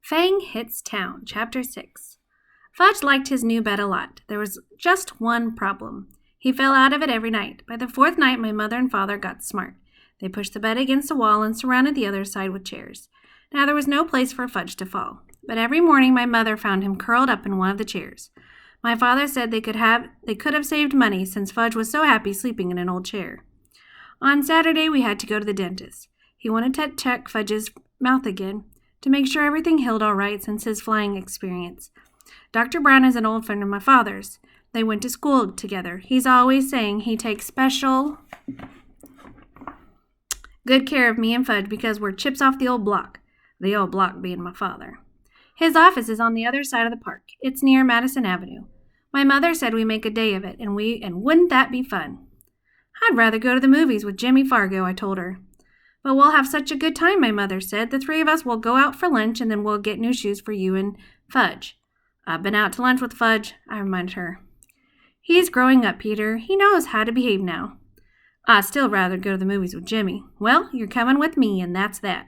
Fang Hits Town, Chapter 6. Fudge liked his new bed a lot. There was just one problem. He fell out of it every night. By the fourth night, my mother and father got smart. They pushed the bed against a wall and surrounded the other side with chairs. Now there was no place for Fudge to fall. But every morning my mother found him curled up in one of the chairs. My father said they could have saved money since Fudge was so happy sleeping in an old chair. On Saturday, we had to go to the dentist. He wanted to check Fudge's mouth again to make sure everything healed all right since his flying experience. Dr. Brown is an old friend of my father's. They went to school together. He's always saying he takes special good care of me and Fudge because we're chips off the old block being my father. His office is on the other side of the park. It's near Madison Avenue. My mother said we make a day of it, and wouldn't that be fun? I'd rather go to the movies with Jimmy Fargo, I told her. But we'll have such a good time, my mother said. The three of us will go out for lunch, and then we'll get new shoes for you and Fudge. I've been out to lunch with Fudge, I reminded her. He's growing up, Peter. He knows how to behave now. I'd still rather go to the movies with Jimmy. Well, you're coming with me, and that's that.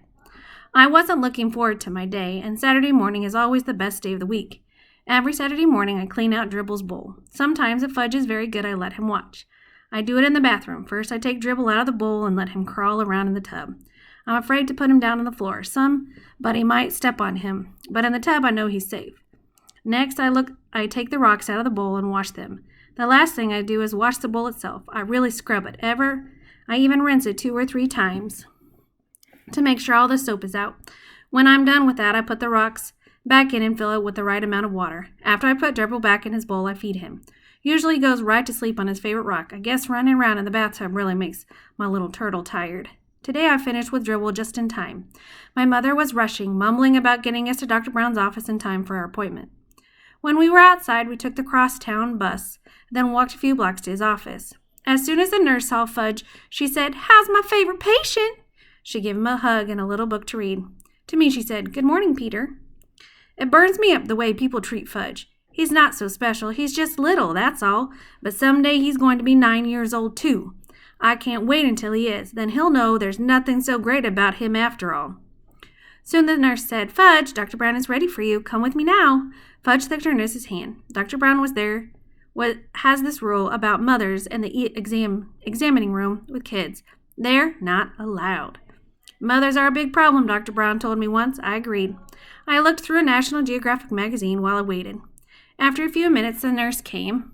I wasn't looking forward to my day, and Saturday morning is always the best day of the week. Every Saturday morning, I clean out Dribble's bowl. Sometimes, if Fudge is very good, I let him watch. I do it in the bathroom. First, I take Dribble out of the bowl and let him crawl around in the tub. I'm afraid to put him down on the floor. Somebody might step on him, but in the tub, I know he's safe. Next, I take the rocks out of the bowl and wash them. The last thing I do is wash the bowl itself. I really scrub it. I even rinse it 2 or 3 times to make sure all the soap is out. When I'm done with that, I put the rocks back in and fill it with the right amount of water. After I put Dribble back in his bowl, I feed him. Usually he goes right to sleep on his favorite rock. I guess running around in the bathtub really makes my little turtle tired. Today I finished with Dribble just in time. My mother was rushing, mumbling about getting us to Dr. Brown's office in time for our appointment. When we were outside, we took the crosstown bus, then walked a few blocks to his office. As soon as the nurse saw Fudge, she said, "How's my favorite patient?" She gave him a hug and a little book to read. To me, she said, "Good morning, Peter." It burns me up the way people treat Fudge. He's not so special. He's just little, that's all. But someday he's going to be 9 years old, too. I can't wait until he is. Then he'll know there's nothing so great about him after all. Soon the nurse said, "Fudge, Dr. Brown is ready for you. Come with me now." Fudge took her nurse's hand. Dr. Brown was there. Has this rule about mothers in the examining room with kids. They're not allowed. Mothers are a big problem, Dr. Brown told me once. I agreed. I looked through a National Geographic magazine while I waited. After a few minutes, the nurse came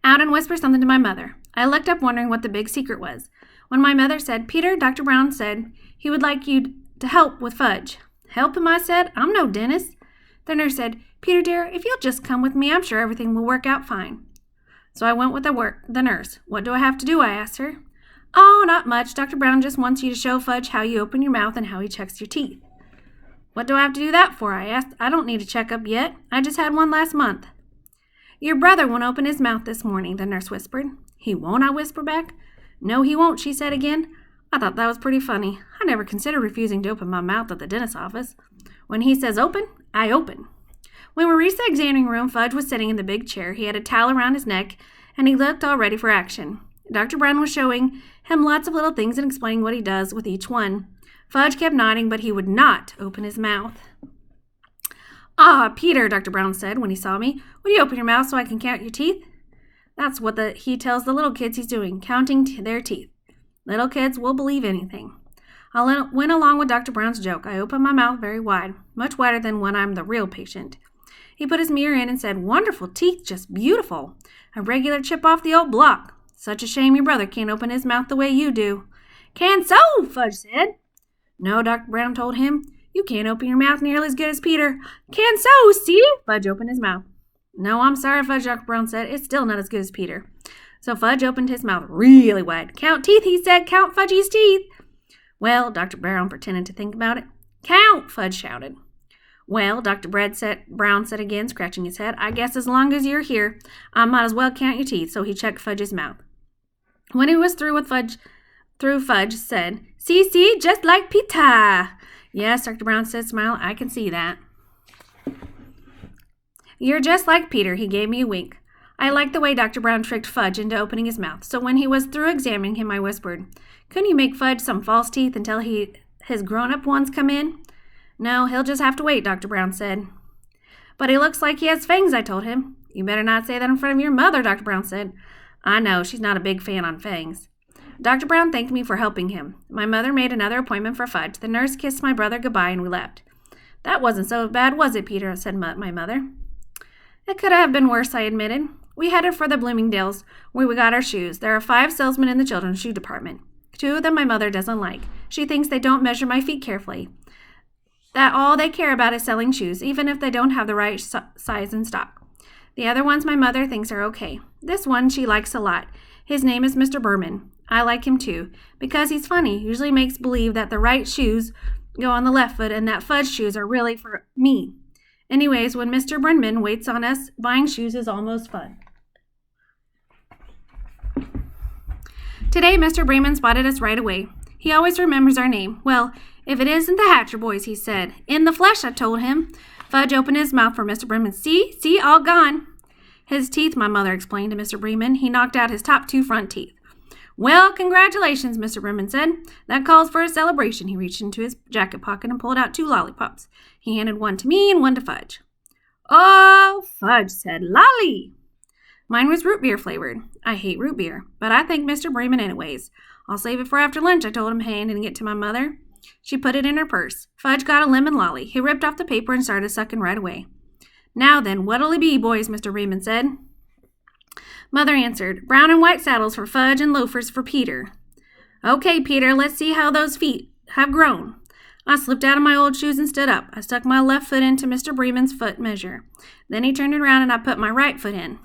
out and whispered something to my mother. I looked up wondering what the big secret was. When my mother said, "Peter, Dr. Brown said he would like you to help with Fudge." "Help him?" I said. "I'm no dentist." The nurse said, "Peter, dear, if you'll just come with me, I'm sure everything will work out fine." So I went with the nurse. "What do I have to do?" I asked her. "Oh, not much. Dr. Brown just wants you to show Fudge how you open your mouth and how he checks your teeth." "What do I have to do that for?" I asked. "I don't need a checkup yet. I just had one last month." "Your brother won't open his mouth this morning," the nurse whispered. "He won't?" I whispered back. "No, he won't," she said again. I thought that was pretty funny. I never considered refusing to open my mouth at the dentist's office. When he says open, I open. When we reached the examining room, Fudge was sitting in the big chair. He had a towel around his neck, and he looked all ready for action. Dr. Brown was showing him lots of little things and explaining what he does with each one. Fudge kept nodding, but he would not open his mouth. "Ah, Peter," Dr. Brown said when he saw me, "will you open your mouth so I can count your teeth?" That's what he tells the little kids he's doing, counting their teeth. Little kids will believe anything. I went along with Dr. Brown's joke. I opened my mouth very wide, much wider than when I'm the real patient. He put his mirror in and said, "Wonderful teeth, just beautiful. A regular chip off the old block. Such a shame your brother can't open his mouth the way you do." "Can so," Fudge said. "No," Dr. Brown told him. "You can't open your mouth nearly as good as Peter." "Can so, see?" Fudge opened his mouth. "No, I'm sorry, Fudge," Dr. Brown said. "It's still not as good as Peter." So Fudge opened his mouth really wide. "Count teeth," he said. "Count Fudgy's teeth." "Well," Dr. Brown pretended to think about it. "Count," Fudge shouted. "Well," Dr. Brown said again, scratching his head, "I guess as long as you're here, I might as well count your teeth." So he checked Fudge's mouth. When he was through Fudge said, See, just like Peter." "Yes," Dr. Brown said, smiling, "I can see that." "You're just like Peter." He gave me a wink. I liked the way Dr. Brown tricked Fudge into opening his mouth, so when he was through examining him, I whispered, "Couldn't you make Fudge some false teeth until his grown-up ones come in?" No, he'll just have to wait, Dr. Brown said. But he looks like he has fangs, I told him. You better not say that in front of your mother, Dr. Brown said. I know, she's not a big fan on fangs. Dr. Brown thanked me for helping him. My mother made another appointment for Fudge. The nurse kissed my brother goodbye and we left. That wasn't so bad, was it, Peter? Said my mother. It could have been worse, I admitted. We headed for the Bloomingdales, where we got our shoes. There are 5 salesmen in the children's shoe department. 2 of them my mother doesn't like. She thinks they don't measure my feet carefully. That all they care about is selling shoes, even if they don't have the right size in stock. The other ones my mother thinks are okay. This one she likes a lot. His name is Mr. Berman. I like him too, because he's funny. Usually makes believe that the right shoes go on the left foot and that Fudge shoes are really for me. Anyways, when Mr. Brinman waits on us, buying shoes is almost fun. Today, Mr. Bremen spotted us right away. He always remembers our name. Well, if it isn't the Hatcher boys, he said. In the flesh, I told him. Fudge opened his mouth for Mr. Bremen. See, all gone. His teeth, my mother explained to Mr. Bremen. He knocked out his top 2 front teeth. Well, congratulations, Mr. Bremen said. That calls for a celebration. He reached into his jacket pocket and pulled out 2 lollipops. He handed one to me and one to Fudge. Oh, Fudge said, lolly. Mine was root beer flavored. I hate root beer, but I thank Mr. Bremen anyways. I'll save it for after lunch, I told him, handing it to my mother. She put it in her purse. Fudge got a lemon lolly. He ripped off the paper and started sucking right away. Now then, what'll it be, boys, Mr. Bremen said. Mother answered, brown and white saddles for Fudge and loafers for Peter. Okay, Peter, let's see how those feet have grown. I slipped out of my old shoes and stood up. I stuck my left foot into Mr. Bremen's foot measure. Then he turned around and I put my right foot in.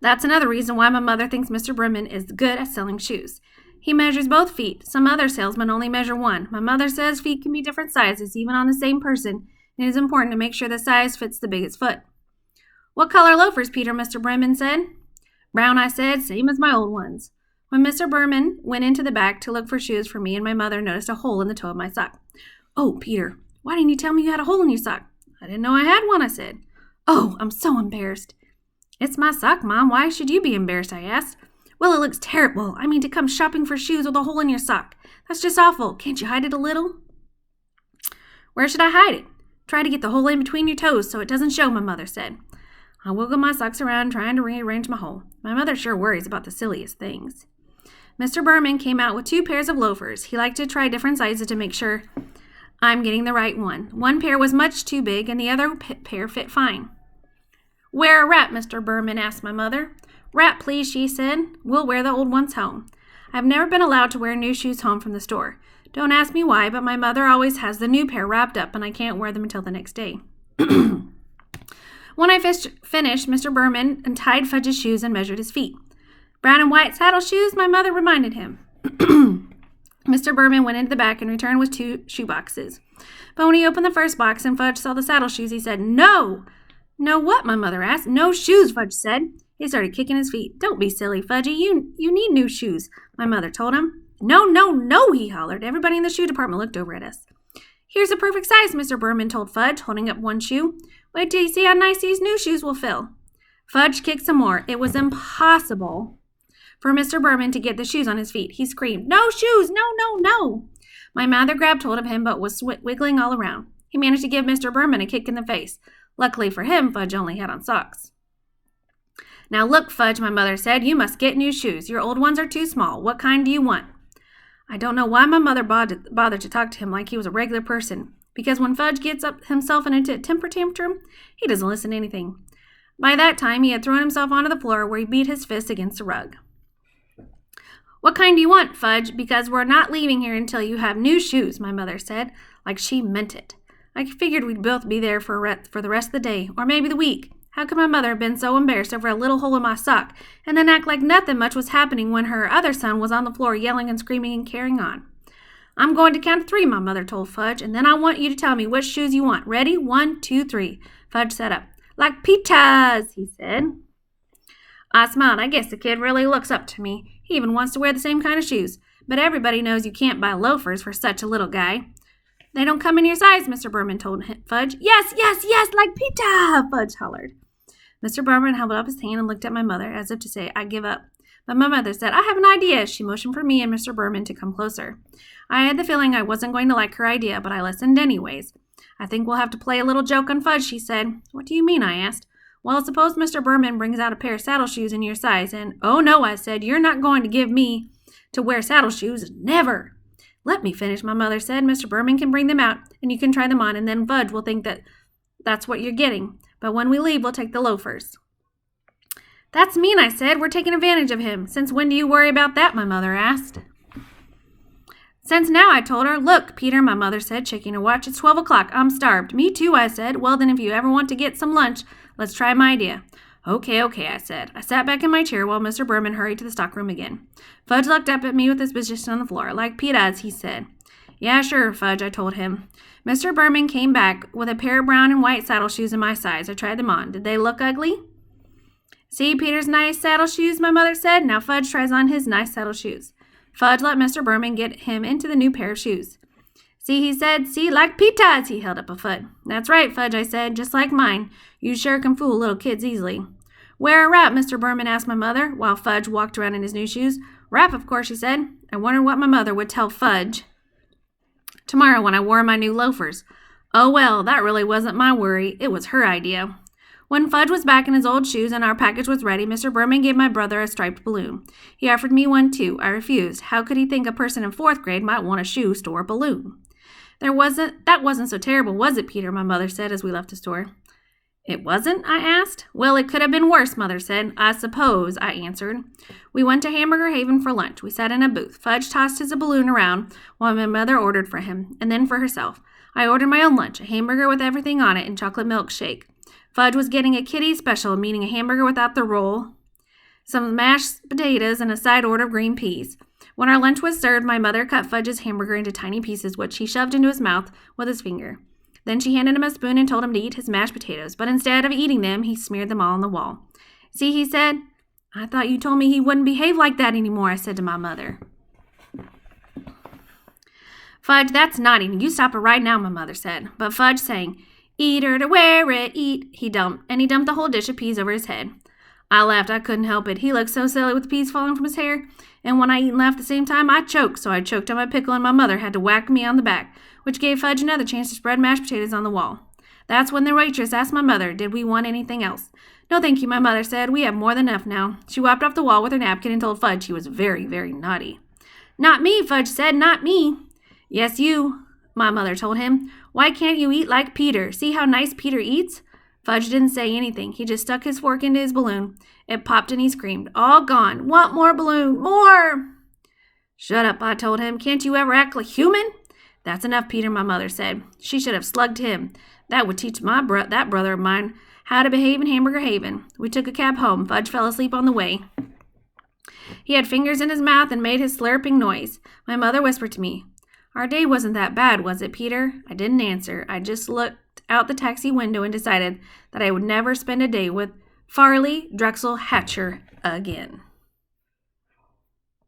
That's another reason why my mother thinks Mr. Bremen is good at selling shoes. He measures both feet. Some other salesmen only measure one. My mother says feet can be different sizes, even on the same person. It is important to make sure the size fits the biggest foot. What color loafers, Peter? Mr. Bremen said. Brown, I said, same as my old ones. When Mr. Bremen went into the back to look for shoes for me and my mother noticed a hole in the toe of my sock. Oh, Peter, why didn't you tell me you had a hole in your sock? I didn't know I had one, I said. Oh, I'm so embarrassed. It's my sock, Mom. Why should you be embarrassed, I asked. Well, it looks terrible. I mean, to come shopping for shoes with a hole in your sock. That's just awful. Can't you hide it a little? Where should I hide it? Try to get the hole in between your toes so it doesn't show, my mother said. I wiggled my socks around, trying to rearrange my hole. My mother sure worries about the silliest things. Mr. Berman came out with 2 pairs of loafers. He liked to try different sizes to make sure I'm getting the right one. One pair was much too big, and the other pair fit fine. Wear a wrap, Mr. Berman asked my mother. Wrap, please, she said. We'll wear the old ones home. I've never been allowed to wear new shoes home from the store. Don't ask me why, but my mother always has the new pair wrapped up, and I can't wear them until the next day. When I finished, Mr. Berman untied Fudge's shoes and measured his feet. Brown and white saddle shoes, my mother reminded him. Mr. Berman went into the back and returned with 2 shoe boxes. But when he opened the first box and Fudge saw the saddle shoes, he said, No! No what? My mother asked. No shoes, Fudge said. He started kicking his feet. Don't be silly, Fudgy. You need new shoes, my mother told him. No, no, no, he hollered. Everybody in the shoe department looked over at us. Here's a perfect size, Mr. Berman told Fudge, holding up one shoe. Wait till you see how nice these new shoes will feel. Fudge kicked some more. It was impossible for Mr. Berman to get the shoes on his feet. He screamed, No shoes! No, no, no! My mother grabbed hold of him but was wiggling all around. He managed to give Mr. Berman a kick in the face. Luckily for him, Fudge only had on socks. Now look, Fudge, my mother said, you must get new shoes. Your old ones are too small. What kind do you want? I don't know why my mother bothered to talk to him like he was a regular person, because when Fudge gets up himself into a temper tantrum, he doesn't listen to anything. By that time, he had thrown himself onto the floor where he beat his fist against the rug. What kind do you want, Fudge? Because we're not leaving here until you have new shoes, my mother said, like she meant it. I figured we'd both be there for the rest of the day, or maybe the week. How could my mother have been so embarrassed over a little hole in my sock, and then act like nothing much was happening when her other son was on the floor yelling and screaming and carrying on? I'm going to count to 3, my mother told Fudge, and then I want you to tell me which shoes you want. Ready? 1, 2, 3. Fudge sat up. Like Peter's, he said. I smiled. I guess the kid really looks up to me. He even wants to wear the same kind of shoes. But everybody knows you can't buy loafers for such a little guy. They don't come in your size, Mr. Berman told Fudge. Yes, yes, yes, like Peter, Fudge hollered. Mr. Berman held up his hand and looked at my mother as if to say, I give up. But my mother said, I have an idea. She motioned for me and Mr. Berman to come closer. I had the feeling I wasn't going to like her idea, but I listened anyways. I think we'll have to play a little joke on Fudge, she said. What do you mean? I asked. Well, suppose Mr. Berman brings out a pair of saddle shoes in your size, and, oh no, I said, you're not going to give me to wear saddle shoes. Never. Let me finish, my mother said. Mr. Berman can bring them out, and you can try them on, and then Fudge will think that that's what you're getting. But when we leave, we'll take the loafers. That's mean, I said. We're taking advantage of him. Since when do you worry about that? My mother asked. Since now, I told her. Look, Peter, my mother said, checking her watch. It's 12 o'clock. I'm starved. Me too, I said. Well, then if you ever want to get some lunch, let's try my idea. Okay, I said. I sat back in my chair while Mr. Berman hurried to the stockroom again. Fudge looked up at me with his position on the floor. Like Pete does, he said. Yeah, sure, Fudge, I told him. Mr. Berman came back with a pair of brown and white saddle shoes in my size. I tried them on. Did they look ugly? See Peter's nice saddle shoes, my mother said. Now Fudge tries on his nice saddle shoes. Fudge let Mr. Berman get him into the new pair of shoes. See, he said, see, like Pete does. He held up a foot. That's right, Fudge, I said, just like mine. You sure can fool little kids easily. Wear a wrap, Mr. Berman asked my mother, while Fudge walked around in his new shoes. Wrap, of course, she said. I wondered what my mother would tell Fudge tomorrow when I wore my new loafers. Oh, well, that really wasn't my worry. It was her idea. When Fudge was back in his old shoes and our package was ready, Mr. Berman gave my brother a striped balloon. He offered me one, too. I refused. How could he think a person in 4th grade might want a shoe store balloon? That wasn't so terrible, was it, Peter? My mother said as we left the store. It wasn't? I asked. Well, it could have been worse, Mother said. I suppose, I answered. We went to Hamburger Haven for lunch. We sat in a booth. Fudge tossed his balloon around while my mother ordered for him, and then for herself. I ordered my own lunch, a hamburger with everything on it and chocolate milkshake. Fudge was getting a kitty special, meaning a hamburger without the roll, some mashed potatoes, and a side order of green peas. When our lunch was served, my mother cut Fudge's hamburger into tiny pieces, which he shoved into his mouth with his finger. Then she handed him a spoon and told him to eat his mashed potatoes, but instead of eating them, he smeared them all on the wall. See, he said. I thought you told me he wouldn't behave like that anymore, I said to my mother. Fudge, that's naughty. You stop it right now, my mother said. But Fudge sang, eat her to wear it, eat. He dumped the whole dish of peas over his head. I laughed. I couldn't help it. He looked so silly with the peas falling from his hair. And when I eat and laugh at the same time, I choked. So I choked on my pickle, and my mother had to whack me on the back, which gave Fudge another chance to spread mashed potatoes on the wall. That's when the waitress asked my mother, did we want anything else? No, thank you, my mother said. We have more than enough now. She wiped off the wall with her napkin and told Fudge he was very, very naughty. Not me, Fudge said. Not me. Yes, you, my mother told him. Why can't you eat like Peter? See how nice Peter eats? Fudge didn't say anything. He just stuck his fork into his balloon. It popped and he screamed, all gone. Want more balloon? More! Shut up, I told him. Can't you ever act like human? That's enough, Peter, my mother said. She should have slugged him. That would teach that brother of mine how to behave in Hamburger Haven. We took a cab home. Fudge fell asleep on the way. He had fingers in his mouth and made his slurping noise. My mother whispered to me, our day wasn't that bad, was it, Peter? I didn't answer. I just looked out the taxi window and decided that I would never spend a day with Farley Drexel Hatcher again.